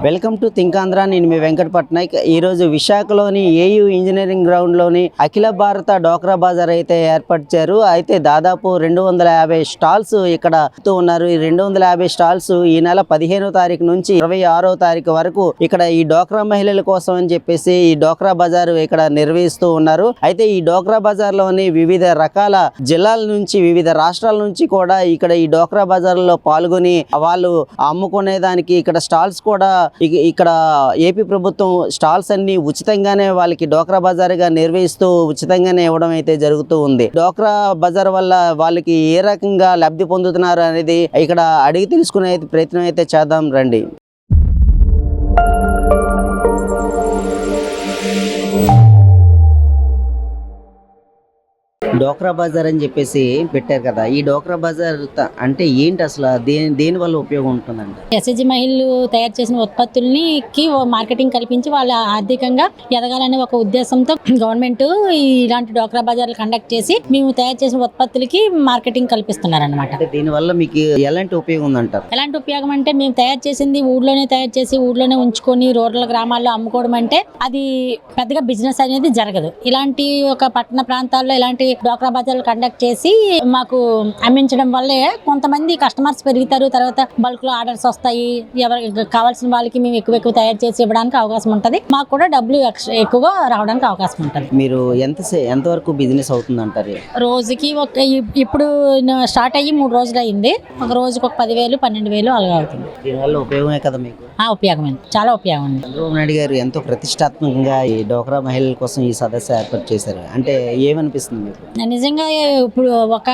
Welcome to think Andhra. నేను మీ వెంకట పట్నాయక్. ఈరోజు విశాఖలోని ఏయూ ఇంజనీరింగ్ గ్రౌండ్లోని అఖిల భారత డోక్రా బజార్ అయితే ఏర్పరిచారు. అయితే దాదాపు 250 స్టాల్స్ ఇక్కడ ఉన్నారు. ఈ 250 స్టాల్స్ ఈ నెల 15వ తారీఖు నుంచి 26వ తారీఖు వరకు ఇక్కడ ఈ డోక్రా మహిళల కోసం అని చెప్పేసి ఈ డోక్రా బజార్ ఇక్కడ నిర్వహిస్తూ ఉన్నారు. అయితే ఈ డోక్రా బజార్ లోని వివిధ రకాల జిల్లాల నుంచి వివిధ రాష్ట్రాల నుంచి కూడా ఇక్కడ ఈ డోక్రా బజార్ లో పాల్గొని వాళ్ళు అమ్ముకునే దానికి ఇక్కడ స్టాల్స్ కూడా ఇక్కడ ఏపీ ప్రభుత్వం స్టాల్స్ అన్ని ఉచితంగానే వాళ్ళకి డోక్రా బజార్ గా నిర్వహిస్తూ ఉచితంగానే ఇవ్వడం అయితే జరుగుతూ ఉంది. డోక్రా బజార్ వల్ల వాళ్ళకి ఏ రకంగా లబ్ధి పొందుతున్నారు అనేది ఇక్కడ అడిగి తెలుసుకునే ప్రయత్నం అయితే చేద్దాం రండి. డోక్రా బజార్ అని చెప్పేసి పెట్టారు కదా, ఈ డోక్రా బజార్ అంటే ఏంటి అసలు, దేని వల్ల ఉపయోగం ఉంటుందండి? ఎస్ఎస్జి మహిళలు తయారు చేసిన ఉత్పత్తుల్ని మార్కెటింగ్ కల్పించి వాళ్ళ ఆర్థికంగా ఎదగాలనే ఒక ఉద్దేశంతో గవర్నమెంట్ ఇలాంటి డోక్రా బజార్లు కండక్ట్ చేసి మేము తయారు చేసిన ఉత్పత్తులకి మార్కెటింగ్ కల్పిస్తున్నారు అనమాట. దీని వల్ల మీకు ఎలాంటి ఉపయోగం ఉందంటారు? ఎలాంటి ఉపయోగం అంటే మేము తయారు చేసింది ఊళ్ళోనే తయారు చేసి ఊళ్ళోనే ఉంచుకొని రూరల్ గ్రామాల్లో అమ్ముకోవడం అంటే అది పెద్దగా బిజినెస్ అనేది జరగదు. ఇలాంటి ఒక పట్టణ ప్రాంతాల్లో ఇలాంటి డోక్రా బజార్లు కండక్ట్ చేసి మాకు అమ్మించడం వల్లే కొంతమంది కస్టమర్స్ పెరుగుతారు. తర్వాత బల్క్ లో ఆర్డర్స్ వస్తాయి. ఎవరికి కావాల్సిన వాళ్ళకి మేము ఎక్కువ తయారు చేసి ఇవ్వడానికి అవకాశం ఉంటుంది. మాకు కూడా డబ్బులు ఎక్కువగా రావడానికి అవకాశం ఉంటుంది. మీరు ఎంతవరకు బిజినెస్ అవుతుంది అంటారు? రోజుకి ఇప్పుడు స్టార్ట్ అయ్యి 3 రోజులు అయింది. ఒక రోజుకి ఒక 10,000 12,000 అలాగే అవుతుంది. దీనివల్ల ఉపయోగమే కదా మీకు? ఉపయోగమే, చాలా ఉపయోగం ఉంది. చంద్రబాబు నాయుడు గారు ఎంతో ప్రతిష్టాత్మకంగా ఈ డోక్రా మహిళల కోసం ఈ సదస్సు ఏర్పాటు చేశారు. అంటే ఏమనిపిస్తుంది మీకు? నిజంగా ఇప్పుడు ఒక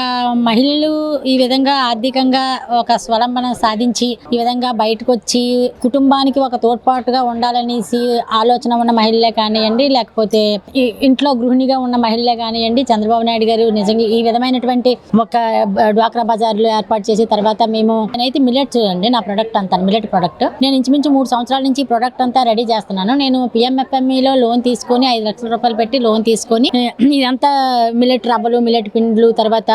మహిళలు ఈ విధంగా ఆర్థికంగా ఒక స్వలంబన సాధించి ఈ విధంగా బయటకు వచ్చి కుటుంబానికి ఒక తోడ్పాటుగా ఉండాలనేసి ఆలోచన ఉన్న మహిళలే కానివ్వండి, లేకపోతే ఇంట్లో గృహిణిగా ఉన్న మహిళలే కానివ్వండి, చంద్రబాబు నాయుడు గారు నిజంగా ఈ విధమైనటువంటి ఒక డ్వాక్రా బజార్లు ఏర్పాటు చేసి తర్వాత నేనైతే మిల్లెట్ అండి, నా ప్రొడక్ట్ అంతా మిల్లెట్ ప్రొడక్ట్. నేను ఇంచుమించు 3 సంవత్సరాల నుంచి ప్రొడక్ట్ అంతా రెడీ చేస్తున్నాను. నేను PMFMEలో లోన్ తీసుకొని 5 లక్షల రూపాయలు పెట్టి లోన్ తీసుకొని ఇదంతా మిల్లెట్ రవ్వలు, మిల్లెట్ పిండ్లు, తర్వాత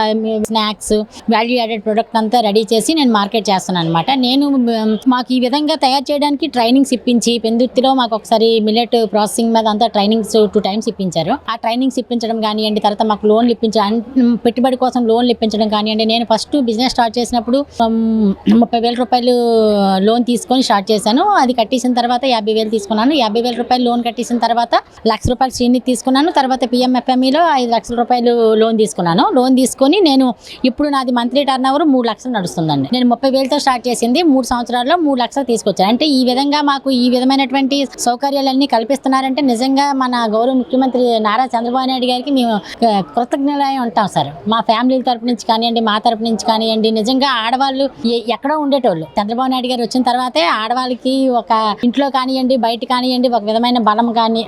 స్నాక్స్, వాల్యూ యాడెడ్ ప్రొడక్ట్ అంతా రెడీ చేసి నేను మార్కెట్ చేస్తున్నాను అనమాట. నేను మాకు ఈ విధంగా తయారు చేయడానికి ట్రైనింగ్స్ ఇప్పించి పెందుర్తిలో మాకు ఒకసారి మిల్లెట్ ప్రాసెసింగ్ మీద అంతా ట్రైనింగ్స్ 2 times ఇప్పించారు. ఆ ట్రైనింగ్స్ ఇప్పించడం కానివ్వండి, తర్వాత మాకు లోన్లు పెట్టుబడి కోసం లోన్లు ఇప్పించడం కానివ్వండి. నేను ఫస్ట్ బిజినెస్ స్టార్ట్ చేసినప్పుడు 30,000 రూపాయలు లోన్ తీసుకొని స్టార్ట్ చేశాను. అది కట్టేసిన తర్వాత 50,000 తీసుకున్నాను. 50,000 రూపాయలు లోన్ కట్టేసిన తర్వాత 1,00,000 రూపాయలు శ్రీని తీసుకున్నాను. తర్వాత PMFMEలో 5 లక్షల రూపాయలు లోన్ తీసుకున్నాను. లోన్ తీసుకొని నేను ఇప్పుడు నాది మంత్లీ టర్న్ ఓవర్ 3 లక్షలు నడుస్తుందండి. నేను 30,000తో స్టార్ట్ చేసింది 3 సంవత్సరాల్లో 3 లక్షలు తీసుకొచ్చాను. అంటే ఈ విధంగా మాకు ఈ విధమైనటువంటి సౌకర్యాలన్నీ కల్పిస్తున్నారంటే నిజంగా మన గౌరవ ముఖ్యమంత్రి నారా చంద్రబాబు నాయుడు గారికి మేము కృతజ్ఞులై ఉంటాం సార్. మా ఫ్యామిలీ తరపు నుంచి కానివ్వండి, మా తరపు నుంచి కానివ్వండి, నిజంగా ఆడవాళ్ళు ఎక్కడో ఉండేటోళ్ళు. చంద్రబాబు నాయుడు గారు వచ్చిన తర్వాతే ఆడవాళ్ళకి ఒక ఇంట్లో కానివ్వండి, బయట కానివ్వండి ఒక విధమైన బలం కానీ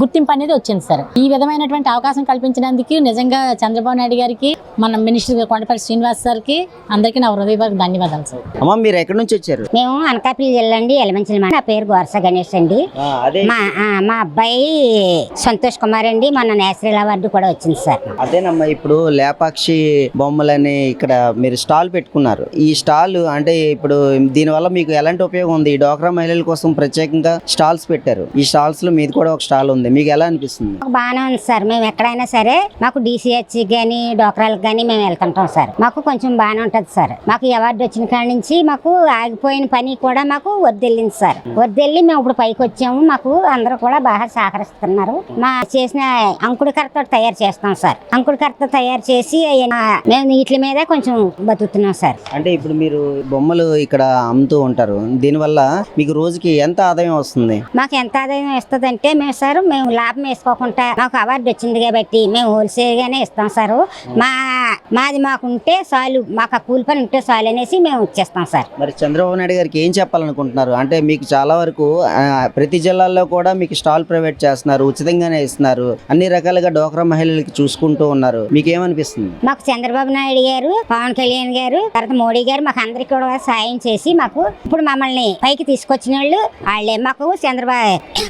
గుర్తింపు అనేది వచ్చింది సార్. ఈ విధమైనటువంటి అవకాశం కల్పించినందుకు నిజంగా చంద్రబాబు నాయుడు గారికి, మన మినిస్టర్ కొండపల్లి శ్రీనివాస్ సార్కి అందరికీ నా హృదయపూర్వక ధన్యవాదాలు సార్. అమ్మ, మీరు ఎక్కడి నుంచి వచ్చారు? మేము అనకాపల్లి జిల్లా అండి, ఎలమంచిలి. నా పేరు గోరస గణేష్ అండి. మా అబ్బాయి సంతోష్ కుమార్ అండి. మన నేషనల్ అవార్డు కూడా వచ్చింది సార్. అదేనమ్మా, ఇప్పుడు లేపాక్షి బొమ్మలని ఇక్కడ మీరు స్టాల్ పెట్టుకున్నారు. ఈ స్టాల్ అంటే ఇప్పుడు దీనివల్ల మీకు ఎలాంటి ఉపయోగం ఉంది? ఈ డోక్రా మహిళల కోసం ప్రత్యేకంగా స్టాల్స్ పెట్టారు. ఈ స్టాల్స్ లో మీది కూడా ఒక స్టాల్ ఉంది. మీకు ఎలా అనిపిస్తుంది? బాగానే ఉంది సార్. మేము ఎక్కడైనా సరే మాకు DCH కానీ డోక్రాలకు కానీ మేము వెళ్తుంటాం సార్. మాకు కొంచెం బాగానే ఉంటది సార్. మాకు అవార్డు వచ్చిన కాడి నుంచి మాకు ఆగిపోయిన పని కూడా మాకు వద్దెళ్ళింది సార్. వద్దెళ్ళి మేము ఇప్పుడు పైకి వచ్చాము. మాకు అందరూ కూడా బాగా సహకరిస్తున్నారు. మా చేసిన అంకుడి కర్రతో తయారు చేస్తాం సార్. అంకుడి కర్రతో తయారు చేసి మేము వీటి మీద కొంచెం బతుకుతున్నాం సార్. అంటే ఇప్పుడు మీరు బొమ్మలు ఇక్కడ అమ్ముతూ ఉంటారు. దీనివల్ల మీకు రోజుకి ఎంత ఆదాయం వస్తుంది? మాకు ఎంత ఆదాయం వస్తుంది అంటే మేము లాభం వేసుకోకుండా మాకు అవార్డు వచ్చింది కాబట్టి మేము హోల్సేల్ గానే ఇస్తాం సార్. మాది మాకుంటే చాలు, మాకు కూలి పని ఉంటే చాలు అనేసి మేము ఇచ్చేస్తాం సార్. మరి చంద్రబాబు నాయుడు గారికి ఏం చెప్పాలనుకుంటున్నారు? అంటే మీకు చాలా వరకు ప్రతి జిల్లాల్లో కూడా మీకు స్టాల్ ప్రొవైడ్ చేస్తున్నారు, ఉచితంగానే ఇస్తున్నారు, అన్ని రకాలుగా డోక్రా మహిళలకి చూసుకుంటూ ఉన్నారు. మీకు ఏమనిపిస్తుంది? మాకు చంద్రబాబు నాయుడు గారు, పవన్ కళ్యాణ్ గారు, తర్వాత మోడీ గారు మాకు అందరికి కూడా సాయం చేసి మాకు ఇప్పుడు మమ్మల్ని పైకి తీసుకొచ్చిన వాళ్ళు వాళ్ళే. మాకు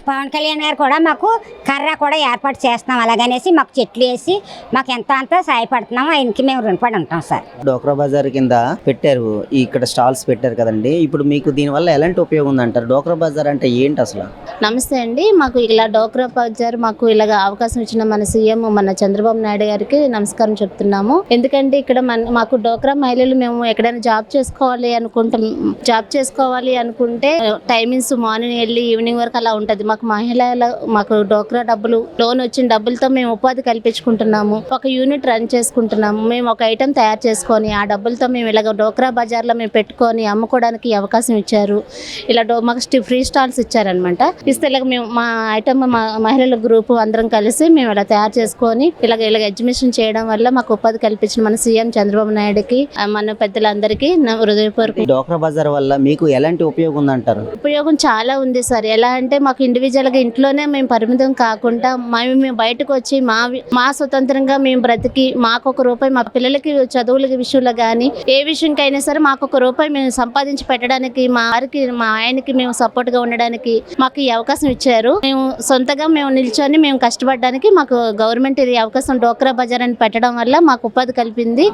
పవన్ కళ్యాణ్ గారు కూడా మాకు కర్ర కూడా ఏర్పాటు చేస్తాం అలాగనేసి మాకు చెట్లు వేసి మాకు ఎంత అంతా సహాయపడుతున్నాము, ఆయనకి మేము రుణపడి ఉంటాం సార్. డోక్రా బజార్ కింద పెట్టారు, ఇక్కడ స్టాల్స్ పెట్టారు కదండి. ఇప్పుడు మీకు దీనివల్ల ఎలాంటి ఉపయోగం ఉంది అంటారు? డోక్రా బజార్ అంటే ఏంటి అసలు? నమస్తే అండి. మాకు ఇలా డోక్రా బజార్ మాకు ఇలాగ అవకాశం ఇచ్చిన మన సీఎం మన చంద్రబాబు నాయుడు గారికి నమస్కారం చెప్తున్నాము. ఎందుకంటే ఇక్కడ మాకు డోక్రా మహిళలు మేము ఎక్కడైనా జాబ్ చేసుకోవాలి అనుకుంటే టైమింగ్స్ మార్నింగ్ వెళ్ళి ఈవినింగ్ వరకు అలా ఉంటుంది. మాకు డోక్రా డబ్బులు లోన్ వచ్చిన డబ్బులతో మేము ఉపాధి కల్పించుకుంటున్నాము. ఒక యూనిట్ రన్ చేసుకుంటున్నాము. మేము ఒక ఐటెం తయారు చేసుకొని ఆ డబ్బులతో మేము ఇలాగ డోక్రా బజార్లో మేము పెట్టుకొని అమ్ముకోవడానికి అవకాశం ఇచ్చారు. ఇలా మాకు ఫ్రీ స్టాల్స్ ఇచ్చారనమాట. ఇస్తే ఇలాగ మేము మా ఐటమ్ మా మహిళల గ్రూప్ అందరం కలిసి మేము ఇలా తయారు చేసుకొని ఇలాగ ఎగ్జిబిషన్ చేయడం వల్ల మాకు ఉపాధి కల్పించిన మన సీఎం చంద్రబాబు నాయుడుకి మన పెద్దలందరికీ హృదయపూర్వక. డోక్రా బజార్ వల్ల మీకు ఎలాంటి ఉపయోగం ఉంది అంటారు? ఉపయోగం చాలా ఉంది సార్. ఎలా అంటే మాకు ఇండివిజువల్గా ఇంట్లోనే మేము పరిమితం కాకుండా మేము బయటకు వచ్చి మా స్వతంత్రంగా మేము బ్రతికి మాకు ఒక రూపాయి మా పిల్లలకి చదువుల విషయంలో కానీ ఏ విషయంకైనా సరే మాకు ఒక రూపాయి మేము సంపాదించి పెట్టడానికి మా ఆయనకి మేము సపోర్ట్ గా ఉండడానికి మాకు ఈ అవకాశం ఇచ్చారు. మేము సొంతగా మేము నిల్చొని మేము కష్టపడడానికి మాకు గవర్నమెంట్ ఇది అవకాశం డోక్రా బజార్ అని పెట్టడం వల్ల మాకు ఉపాధి కల్పింది.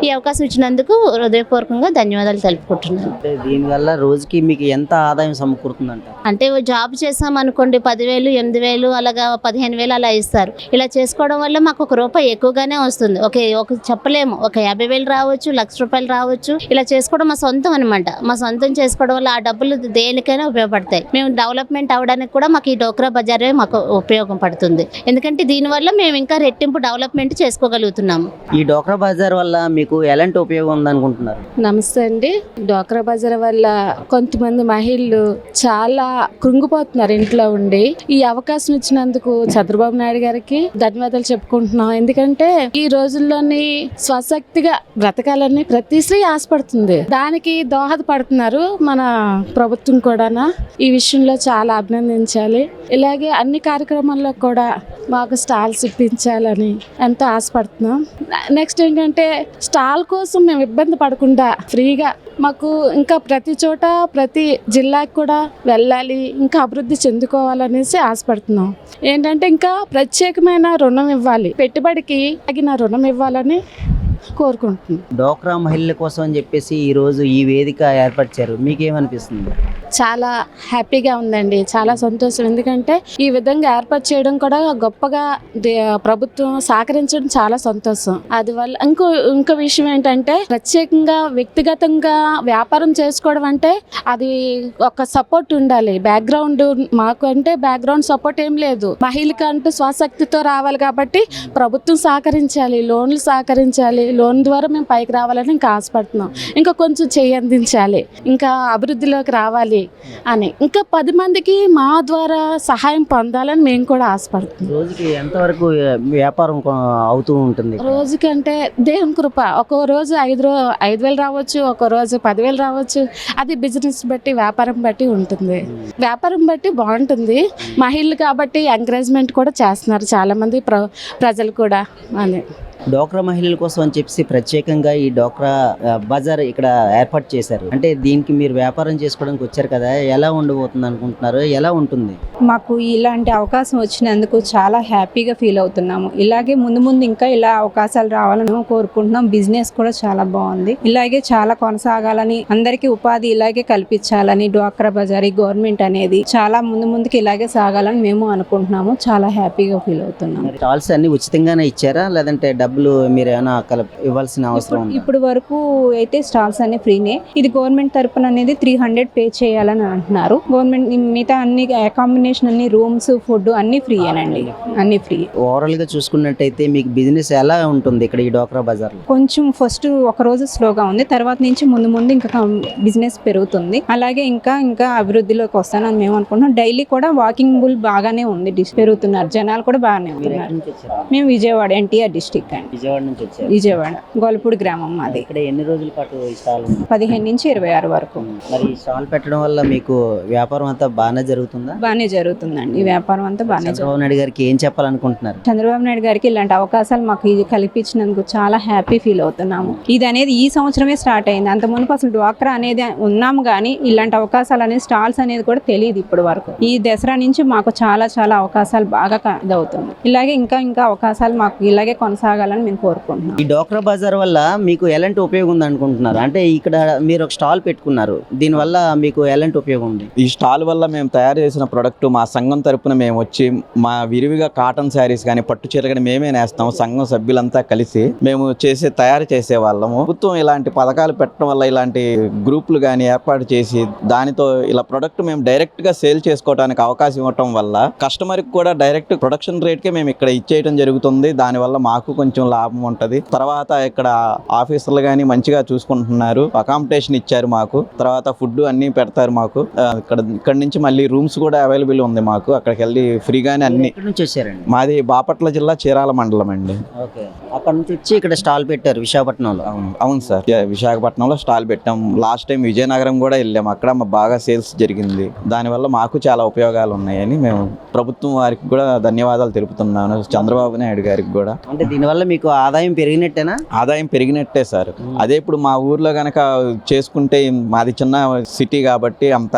ఈ అవకాశం ఇచ్చినందుకు హృదయపూర్వకంగా ధన్యవాదాలు తెలుపుకుంటున్నాను. దీనివల్ల రోజుకి మీకు ఎంత ఆదాయం సమకూరుతుందంట? అంటే జాబ్ చేసాం అనుకోండి 10,000 8,000 అలాగా 15,000 అలా ఇస్తారు. ఇలా చేసుకోవడం వల్ల మాకు ఒక రూపాయి ఎక్కువగానే వస్తుంది. ఒక చెప్పలేము, ఒక 50,000 రావచ్చు, ₹1,00,000 రావచ్చు. ఇలా చేసుకోవడం మా సొంతం అనమాట. మా సొంతం చేసుకోవడం వల్ల ఆ డబ్బులు దేనికైనా ఉపయోగపడతాయి. మేము డెవలప్మెంట్ అవడానికి కూడా మాకు ఈ డోక్రా బజారే మాకు ఉపయోగపడుతుంది. ఎందుకంటే దీనివల్ల మేము ఇంకా రెట్టింపు డెవలప్మెంట్ చేసుకోగలుగుతున్నాము. ఈ డోక్రా బజార్ వల్ల మీకు ఎలాంటి ఉపయోగం ఉంది అనుకుంటున్నారు? నమస్తే అండి. డోక్రా బజార్ వల్ల కొంతమంది మహిళలు చాలా కృంగిపోతున్నారు ఇంట్లో ఉండి. ఈ అవకాశం ఇచ్చినందుకు చంద్రబాబు నాయుడు గారికి ధన్యవాదాలు చెప్పుకుంటున్నాం. ఎందుకంటే ఈ రోజుల్లోని స్వశక్తిగా బ్రతకాలని ప్రతి స్త్రీ ఆశపడుతుంది. దానికి దోహదపడుతున్నారు మన ప్రభుత్వం కూడా. ఈ విషయంలో చాలా అభినందించాలి. ఇలాగే అన్ని కార్యక్రమాల్లో కూడా మాకు స్టాల్స్ ఇప్పించాలని ఎంతో ఆశపడుతున్నాం. నెక్స్ట్ ఏంటంటే స్టాల్ కోసం మేము ఇబ్బంది పడకుండా ఫ్రీగా మాకు ఇంకా ప్రతి చోట ప్రతి జిల్లాకి కూడా వెళ్ళాలి, ఇంకా అభివృద్ధి చెందుకోవాలనేసి ఆశపడుతున్నాం. ఏంటంటే ఇంకా ప్రత్యేకమైన రుణం ఇవ్వాలి, పెట్టుబడికి తగిన రుణం ఇవ్వాలని కోరుకుంటున్నాం. డోక్రా మహిళల కోసం అని చెప్పేసి ఈ రోజు ఈ వేదిక ఏర్పరిచారు, మీకేమనిపిస్తుంది? చాలా హ్యాపీగా ఉందండి, చాలా సంతోషం. ఎందుకంటే ఈ విధంగా ఏర్పాటు చేయడం కూడా గొప్పగా ప్రభుత్వం సహకరించడం చాలా సంతోషం. అది వల్ల ఇంకో విషయం ఏంటంటే ప్రత్యేకంగా వ్యక్తిగతంగా వ్యాపారం చేసుకోవడం అంటే అది ఒక సపోర్ట్ ఉండాలి. బ్యాక్గ్రౌండ్ మాకు అంటే బ్యాక్గ్రౌండ్ సపోర్ట్ ఏం లేదు. మహిళకి అంటూ స్వశక్తితో రావాలి కాబట్టి ప్రభుత్వం సహకరించాలి, లోన్లు సహకరించాలి. లోన్ ద్వారా మేము పైకి రావాలని ఇంకా ఆశపడుతున్నాం. ఇంకా కొంచెం చేయి అందించాలి, ఇంకా అభివృద్ధిలోకి రావాలి అని, ఇంకా 10 మందికి మా ద్వారా సహాయం పొందాలని మేము కూడా ఆశపడుతున్నాం. రోజుకి ఎంతవరకు వ్యాపారం అవుతూ ఉంటుంది? రోజుకి అంటే దేవుని కృప. ఒక్కో రోజు 5,000 రావచ్చు, ఒక్కో రోజు 10,000 రావచ్చు. అది బిజినెస్ బట్టి వ్యాపారం బట్టి ఉంటుంది. వ్యాపారం బట్టి బాగుంటుంది. మహిళలు కాబట్టి ఎంకరేజ్మెంట్ కూడా చేస్తున్నారు చాలా మంది ప్రజలు కూడా. అని డోక్రా మహిళల కోసం అని చెప్పి ప్రత్యేకంగా ఈ డోక్రా బజార్ ఇక్కడ ఏర్పాటు చేశారు. అంటే దీనికి మీరు వ్యాపారం చేసుకోవడానికి వచ్చారు కదా, ఎలా ఉండబోతుంది అనుకుంటున్నారు? ఎలా ఉంటుంది? మాకు ఇలాంటి అవకాశం వచ్చినందుకు చాలా హ్యాపీగా ఫీల్ అవుతున్నాము. ఇలాగే ముందు ఇంకా ఇలా అవకాశాలు రావాలని కోరుకుంటున్నాం. బిజినెస్ కూడా చాలా బాగుంది. ఇలాగే చాలా కొనసాగాలని, అందరికీ ఉపాధి ఇలాగే కల్పించాలని డోక్రా బజార్ గవర్నమెంట్ అనేది చాలా ముందుకి ఇలాగే సాగాలని మేము అనుకుంటున్నాము. చాలా హ్యాపీగా ఫీల్ అవుతున్నాము. స్టాల్స్ అన్ని ఉచితంగానే ఇచ్చారా, లేదంటే డబ్బులు మీరు ఏమైనా ఇవ్వాల్సిన అవసరం ఉందా? ఇప్పుడు వరకు అయితే స్టాల్స్ అన్ని ఫ్రీనే. ఇది గవర్నమెంట్ తరపున అనేది 300 పే చేయాలని అంటున్నారు. గవర్నమెంట్ మిగతా అన్ని అకామిడేషన్, అన్ని రూమ్స్, ఫుడ్ అన్ని ఫ్రీయేనండి, అన్ని ఫ్రీ. ఓవరాల్ గా చూసుకున్నట్టయితే మీకు బిజినెస్ ఎలా ఉంటుంది ఇక్కడ ఈ డోక్రా బజార్ లో? కొంచెం ఫస్ట్ ఒక రోజు స్లోగా ఉంది, తర్వాత నుంచి ముందు ఇంకా బిజినెస్ పెరుగుతుంది. అలాగే ఇంకా అభివృద్ధిలోకి వస్తానని మేము అనుకుంటున్నాం. డైలీ కూడా వాకింగ్ బుల్ బాగానే ఉంది, పెరుగుతున్నారు జనాలు కూడా బాగానే ఉంటున్నారు. మేము విజయవాడ ఎన్టీఆర్ డిస్ట్రిక్ట్ అండి. విజయవాడ నుంచి వచ్చారు? విజయవాడ గోల్పూడి గ్రామం మాది. ఇక్కడ ఎన్ని రోజుల పాటు ఈ స్టాల్ ఉంది? 15 నుంచి 26 వరకు. మరి ఈ స్టాల్ పెట్టడం వల్ల మీకు వ్యాపారం అంతా బాగానే జరుగుతుందా? బాగానే జరుగుతుందండి. ఈ వ్యాపారం అంతా బాగానే జరుగుతుంది. చంద్రబాబు నాయుడు గారికి ఏం చెప్పాలనుకుంటున్నారు? చంద్రబాబు నాయుడు గారికి ఇలాంటి అవకాశాలు మాకు ఇది కల్పించినందుకు చాలా హ్యాపీ ఫీల్ అవుతున్నాము. ఇది అనేది ఈ సంవత్సరమే స్టార్ట్ అయింది. అంత మునుపు అసలు డ్వాక్రా అనేది ఉన్నాము కానీ ఇలాంటి అవకాశాలు అనేది స్టాల్స్ అనేది కూడా తెలియదు ఇప్పటి వరకు. ఈ దసరా నుంచి మాకు చాలా చాలా అవకాశాలు బాగా ఇదవుతుంది. ఇలాగే ఇంకా ఇంకా అవకాశాలు మాకు ఇలాగే కొనసాగాలని మేము కోరుకుంటున్నాం. ఈ డోక్రా బజార్ వల్ల మీకు ఎలాంటి ఉపయోగం ఉంది అనుకుంటున్నారు? అంటే ఇక్కడ మీరు ఒక స్టాల్ పెట్టుకున్నారు, దీనివల్ల మీకు ఎలాంటి ఉపయోగం ఉంది? ఈ స్టాల్ వల్ల మేము తయారు చేసిన ప్రొడక్ట్ మా సంఘం తరపున మేము వచ్చి మా విరివిగా కాటన్ శారీస్ కానీ పట్టు చీర కానీ మేమే నేస్తాం. సంఘం సభ్యులంతా కలిసి మేము తయారు చేసే వాళ్ళము. ప్రభుత్వం ఇలాంటి పథకాలు పెట్టడం వల్ల ఇలాంటి గ్రూపులు కానీ ఏర్పాటు చేసి దానితో ఇలా ప్రొడక్ట్ మేము డైరెక్ట్ గా సేల్ చేసుకోవడానికి అవకాశం ఇవ్వటం వల్ల కస్టమర్కి కూడా డైరెక్ట్ ప్రొడక్షన్ రేట్కే మేము ఇక్కడ ఇచ్చేయడం జరుగుతుంది. దానివల్ల మాకు కొంచెం లాభం ఉంటుంది. తర్వాత ఇక్కడ ఆఫీసర్లు కానీ మంచిగా చూసుకుంటున్నారు, అకామిడేషన్ ఇచ్చారు మాకు. తర్వాత ఫుడ్ అన్ని పెడతారు మాకు. ఇక్కడ నుంచి మళ్ళీ రూమ్స్ కూడా అవైలబుల్ ఉంది మాకు. అక్కడికి వెళ్ళి ఫ్రీగానే అన్ని. ఎక్కడి నుంచి వచ్చారండి? మాది బాపట్ల జిల్లా చీరాల మండలం అండి. ఓకే, అక్కడ నుంచి వచ్చి ఇక్కడ స్టాల్ పెట్టారు విశాఖపట్నంలో. అవును సార్, విశాఖపట్నంలో స్టాల్ పెట్టాం. లాస్ట్ టైం విజయనగరం కూడా వెళ్ళాము, అక్కడ బాగా సేల్స్ జరిగింది. దానివల్ల మాకు చాలా ఉపయోగాలు ఉన్నాయని మేము ప్రభుత్వం వారికి కూడా ధన్యవాదాలు తెలుపుతున్నాను, చంద్రబాబు నాయుడు గారికి కూడా. అంటే దీనివల్ల మీకు ఆదాయం పెరిగినట్టేనా? ఆదాయం పెరిగినట్టే సార్. అదే ఇప్పుడు మా ఊర్లో కనుక చేసుకుంటే, మాది చిన్న సిటీ కాబట్టి అంత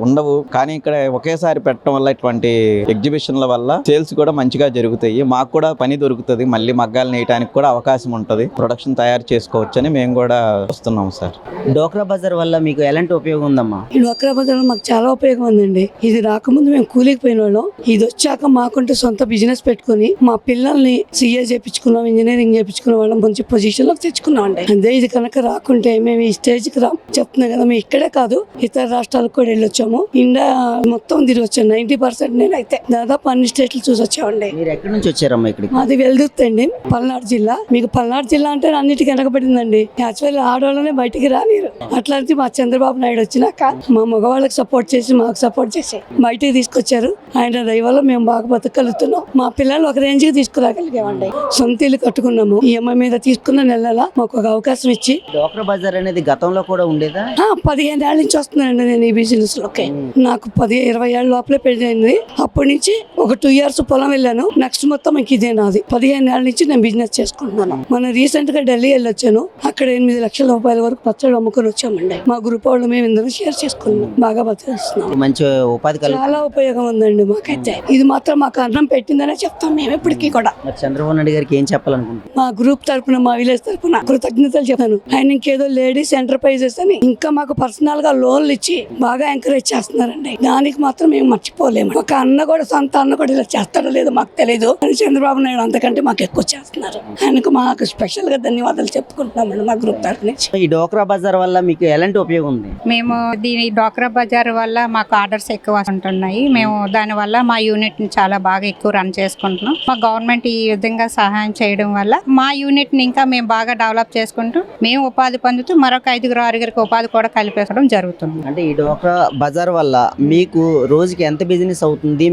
ఉండవు, కానీ ఇక్కడ ఒకేసారి పెట్టడం వల్ల ఇటువంటి ఎగ్జిబిషన్ల వల్ల సేల్స్ కూడా మంచిగా జరుగుతాయి. మాకు కూడా పని దొరుకుతుంది, మళ్ళీ మగ్గాలు నేయడానికి కూడా అవకాశం ఉంటుంది, ప్రొడక్షన్ తయారు చేసుకోవచ్చని మేము కూడా వస్తున్నాం సార్. డోక్రా బజార్ వల్ల మీకు ఎలాంటి ఉపయోగం ఉందమ్మా? ఈ డోక్రా బజార్ మాకు చాలా ఉపయోగం ఉందండి. ఇది రాకముందు మేము కూలికి పోయిన వాళ్ళం. ఇది వచ్చాక మాకుంటే సొంత బిజినెస్ పెట్టుకుని మా పిల్లల్ని సిఏ చేయించుకున్నాం, ఇంజనీరింగ్ చేయించుకున్న వాళ్ళం మంచి పొజిషన్ లోకి తెచ్చుకున్నాం అండి. అదే ఇది కనుక రాకుంటే మేము ఈ స్టేజ్ కి చెప్తున్నాం కదా, మేము ఇక్కడే కాదు ఇతర రాష్ట్రాలకు కూడా వెళ్ళొచ్చాము. ఇండియా మొత్తం తిరిగి వచ్చాను. 90% నేనైతే దాదాపు అన్ని స్టేట్లు చూసి వచ్చామండి. మీరు ఎక్కడి నుంచి వచ్చారమ్మా ఇక్కడికి? మాది వెల్దుర్తండి, పల్నాడు జిల్లా. మీకు పల్నాడు జిల్లా అంటే అన్నిటికీ వెనకబడిందండి. యాక్చువల్లీ ఆడవాళ్ళనే బయటికి రానిరు. అట్లాంటి మా చంద్రబాబు నాయుడు వచ్చినాక మా మగవాళ్ళకి సపోర్ట్ చేసి మాకు సపోర్ట్ చేసి బయటికి తీసుకొచ్చారు. ఆయన దయ వల్ల మేము బాగా బతకగలుగుతున్నాం. మా పిల్లలు ఒక రేంజ్ కి తీసుకురాగలిగామండి. సొంత ఇల్లు కట్టుకున్నాము. ఈఎంఐ మీద తీసుకున్న నెల మాకు ఒక అవకాశం ఇచ్చి. డోక్రా బజార్ అనేది గతంలో కూడా ఉండేదా? 15 ఏళ్ళ నుంచి వస్తున్నానండి నేను ఈ బిజినెస్ లోకి. నాకు 20 ఏళ్ళ లోపలే పెళ్లి అయింది. అప్పటి నుంచి ఒక 2 years పొలం వెళ్ళాను. నెక్స్ట్ మొత్తం ఇంక ఇదే నాది. 15 ఏళ్ళ నుంచి నేను బిజినెస్ చేసుకుంటున్నాను. మన రీసెంట్ గా ఢిల్లీ వెళ్ళొచ్చాను. అక్కడ 8 లక్షల రూపాయల వరకు పచ్చడి అమ్ముకొని వచ్చామండి. మా గ్రూప్ వాళ్ళు మేము ఇందరూ షేర్ చేసుకున్నాం. బాగా బతికేస్తున్నాం. మంచి ఉపాధి చాలా ఉపయోగం ఉందండి మాకైతే. ఇది మాత్రం మాకు అన్నం పెట్టిందనే చెప్తాం మేము ఎప్పటికీ కూడా. చంద్రబాబు నాయుడు గారికి ఏం చెప్పాలనుకుంటున్నారు? మా గ్రూప్ తరపున, మా విలేజ్ తరపున కృతజ్ఞతలు చెప్తాను. ఆయన ఇంకేదో లేడీస్ ఎంటర్ప్రైజెస్ అని ఇంకా మాకు పర్సనల్ గా లోన్లు ఇచ్చి బాగా ఎంకరేజ్ చేస్తున్నారండి. దానికి మాత్రం మేము మర్చిపోలేము. ఒక అన్న కూడా, సొంత అన్న కూడా ఇలా చేస్తాడో లేదో మాకు తెలియదు, కానీ చంద్రబాబు నాయుడు అంతకంటే మాకు ఎక్కువ చేస్తున్నారు. ఆయనకు మాకు స్పెషల్ గా ధన్యవాదాలు చెప్పుకుంటున్నామండి మా గ్రూప్ తరఫు నుంచి. ఈ డోక్రా బజార్ వల్ల మీకు ఎలాంటి ఉపయోగం ఉంది? మేము దీని డోక్రా బజార్ వల్ల మాకు ఆర్డర్స్ ఎక్కువ ఉంటున్నాయి. మేము దాని వల్ల మా యూనిట్ ని చాలా బాగా ఎక్కువ రన్ చేసుకుంటున్నాం. మా గవర్నమెంట్ ఈ విధంగా సహాయం చేయడం వల్ల మా యూనిట్ ని ఇంకా మేము బాగా డెవలప్ చేసుకుంటూ మేము ఉపాధి పొందుతూ మరొక 5-6 ఉపాధి కూడా కల్పించడం జరుగుతుంది. అంటే ఈ డోక్రా బజార్ వల్ల మీకు రోజుకి ఎంత బిజినెస్ అవుతుంది?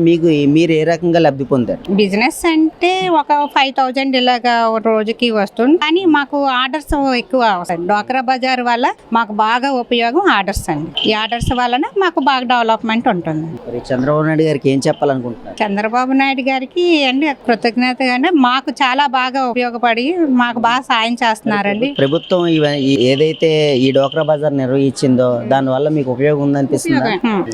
మీరు ఏ రకంగా లబ్ధి పొందారు? బిజినెస్ అంటే ఒక 5,000 ఇలాగా రోజుకి వస్తుంది, కానీ మాకు ఆర్డర్స్ ఎక్కువ వస్తాయి. డోక్రా బజార్ వల్ల మాకు బాగా ఉపయోగం ఆర్డర్స్ అండి. ఈ ఆర్డర్స్ వలన మాకు బాగా డెవలప్మెంట్ ఉంటుంది. చంద్రబాబు నాయుడు గారికి ఏం చెప్పాలనుకుంటున్నారు? చంద్రబాబు నాయుడు గారికి అండి కృతజ్ఞతగా మాకు చాలా బాగా ఉపయోగపడి మాకు బాగా సాయం చేస్తున్నారండి. ప్రభుత్వం ఏదైతే ఈ డోక్రా బజార్ నిర్వహించిందో దాని వల్ల మీకు ఉపయోగం ఉందనిపిస్తుంది?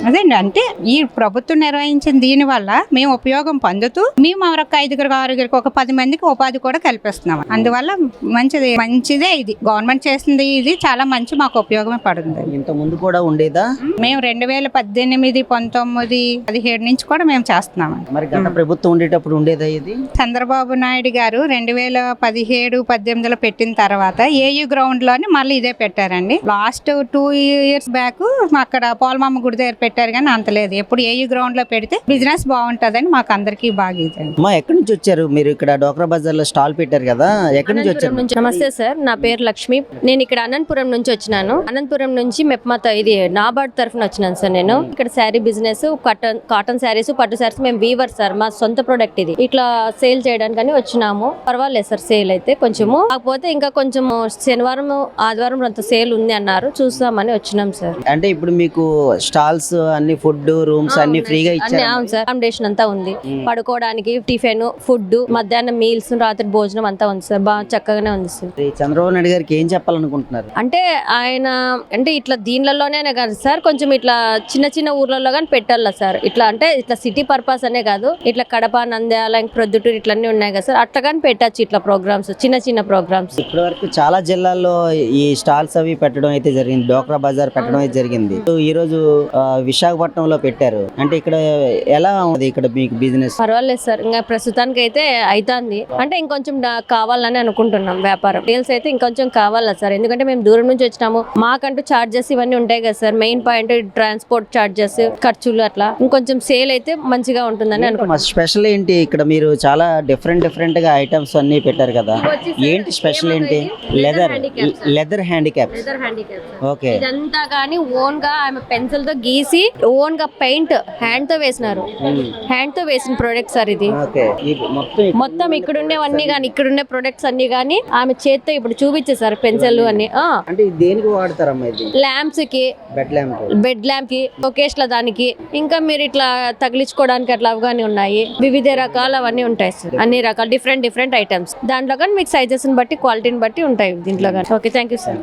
అదేండి, అంటే ఈ ప్రభుత్వం నిర్వహించిన దీని వల్ల మేము ఉపయోగం పొందుతూ మేము మరొక 5-6 ఒక 10 మందికి ఉపాధి కూడా కల్పిస్తున్నాం. అందువల్ల మంచిదే ఇది గవర్నమెంట్ చేసింది. ఇది చాలా మంచి మాకు ఉపయోగమే పడుతుంది. ఇంత ముందు కూడా ఉండేదా? మేము 2018, 19, 17 నుంచి కూడా మేము చేస్తున్నాం. మరి గత ప్రభుత్వం ఉండేటప్పుడు ఉండేదా ఇది? చంద్రబాబు నాయుడు గారు 2017, 18లో పెట్టిన తర్వాత ఏయూ గ్రౌండ్ లోని మళ్ళీ ఇదే పెట్టారండి. లాస్ట్ 2 years బ్యాక్ అక్కడ పోలమమ్మ గుడి దగ్గర పెట్టారు, కానీ అంత లేదు. ఎప్పుడు ఏయూ గ్రౌండ్ లో పెడితే బిజినెస్ బాగుంటదని మాకు అందరికీ బాగా ఇదండి. ఎక్కడి నుంచి వచ్చారు మీరు? ఇక్కడ డోక్రా బజార్ లో స్టాల్ పెట్టారు కదా, ఎక్కడి నుంచి వచ్చారు? నమస్తే సార్, నా పేరు లక్ష్మి. నేను ఇక్కడ అనంతపురం నుంచి వచ్చినాను. అనంతపురం నుంచి మెప్మత ఇది నాబార్డ్ తరఫున వచ్చినాను సార్. నేను ఇక్కడ శారీ బిజినెస్, కాటన్ శారీస్, పట్టు శారీస్ మేము వీవర్ సార్. మా సొంత ప్రొడక్ట్ ఇది. ఇట్లా సేల్ చేయడానికి వచ్చినాము. పర్వాలేదు సార్ సేల్ అయితే కొంచెము. కాకపోతే ఇంకా కొంచెం శనివారం ఆదివారం అంత సేల్ ఉంది అన్నారు, చూస్తామని వచ్చినాం సార్. అంటే ఇప్పుడు మీకు స్టాల్స్ అన్ని, ఫుడ్ రూమ్స్ అన్ని ఫ్రీగా ఇచ్చారు? అవును సార్, అకామిడేషన్ అంతా ఉంది. పడుకోవడానికి టిఫిన్, ఫుడ్, మధ్యాహ్నం మీల్స్, రాత్రి భోజనం అంతా ఉంది సార్. బాగా చక్కగానే ఉంది సార్. చంద్రబాబు నాయుడు గారికి ఏం చెప్పాలనుకుంటున్నారు? అంటే ఆయన అంటే ఇట్లా దీనిలోనే కాదు సార్, కొంచెం ఇట్లా చిన్న చిన్న ఊర్లలో కానీ పెట్టాల సార్. ఇట్లా అంటే ఇట్లా సిటీ పర్పస్ అనే కాదు, ఇట్లా కడప, నంద్యాల, ప్రొద్దుటూరు ఇట్లన్నీ ఉన్నాయి కదా సార్, అట్లా కానీ పెట్టచ్చు ఇట్లా ప్రోగ్రామ్స్, చిన్న చిన్న ప్రోగ్రామ్స్. ఇప్పటి వరకు చాలా జిల్లాల్లో ఈ స్టాల్స్ అవి పెట్టడం అయితే జరిగింది, డోక్రా బజార్ పెట్టడం అయితే జరిగింది. ఈ రోజు విశాఖపట్నంలో పెట్టారు. అంటే ఇక్కడ ఎలా ఉంది ఇక్కడ మీకు బిజినెస్? పర్వాలేదు సార్, ఇంకా ప్రస్తుతానికి అయితే అవుతుంది. అంటే ఇంకొంచెం కావాలని అనుకుంటున్నాం వ్యాపారం. సేల్స్ అయితే ఇంకొంచెం కావాలా సార్, ఎందుకంటే మేము దూరం నుంచి వచ్చినాము. మాకంటూ చార్జెస్ ఇవన్నీ ఉంటాయి కదా sir. Main point transport charges, ఖర్చులు, అట్లా ఇంకొంచెం సేల్ అయితే మంచిగా ఉంటుందని అనుకుంటున్నాం. స్పెషల్ ఏంటి ఇక్కడ? మీరు చాలా డిఫరెంట్ గా ఐటమ్స్ అన్ని పెట్టారు కదా, ఏంటి స్పెషల్ ఏంటి? Leather handicaps. ఓకే. ఇదంతా కానీ ఓన్ గా ఆమె పెన్సిల్ తో గీసి ఓన్ గా పెయింట్ హ్యాండ్ తో వేసినారు. హ్యాండ్ తో వేసిన ప్రొడక్ట్ సార్ ఇది. మొత్తం ఇక్కడ ఉండేవన్నీ కానీ, ఇక్కడ ఉండే ప్రొడక్ట్స్ అన్ని కానీ ఆమె చేత్తో ఇప్పుడు చూపించేసారు పెన్సిల్ అన్ని. అంటే దేనికి వాడతారమ్మా ఇది? ల్యాంప్స్ కి, బెడ్ ల్యాంప్ కి, ఒకేష్ల దానికి, ఇంకా మీరు ఇట్లా తగిలించుకోవడానికి అట్లా అవగానే ఉన్నాయి. వివిధ రకాల అవన్నీ ఉంటాయి సార్, అన్ని రకాల డిఫరెంట్ ఐటమ్స్. దాంట్లో కానీ మీకు సైజెస్ బట్టి, క్వాలిటీని బట్టి ఉంటాయి దీంట్లో కానీ. Okay, thank you sir.